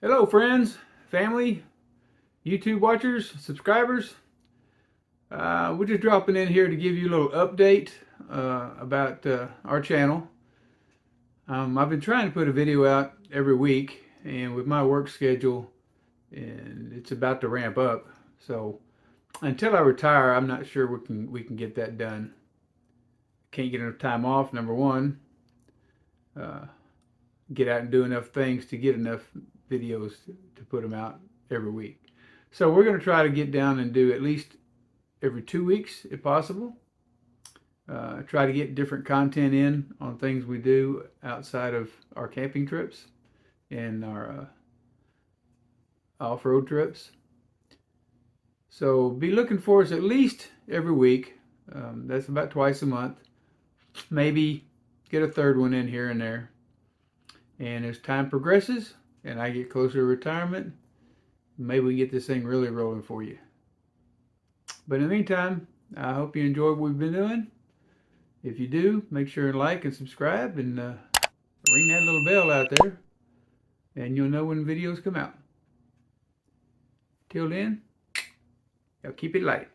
Hello, friends, family, YouTube watchers, subscribers. We're just dropping in here to give you a little update about our channel. I've been trying to put a video out every week, and with my work schedule, and it's about to ramp up. So until I retire, I'm not sure we can get that done. Can't get enough time off. Number one, uh, get out and do enough things to get enough videos to put them out every week. So we're going to try to get down and do at least every 2 weeks if possible. Try to get different content in on things we do outside of our camping trips and our off-road trips. So be looking for us at least every week. That's about twice a month. Maybe get a third one in here and there. And as time progresses and I get closer to retirement, maybe we get this thing really rolling for you. But in the meantime, I hope you enjoy what we've been doing. If you do, make sure and like and subscribe and ring that little bell out there, and you'll know when videos come out. Till then, y'all keep it light.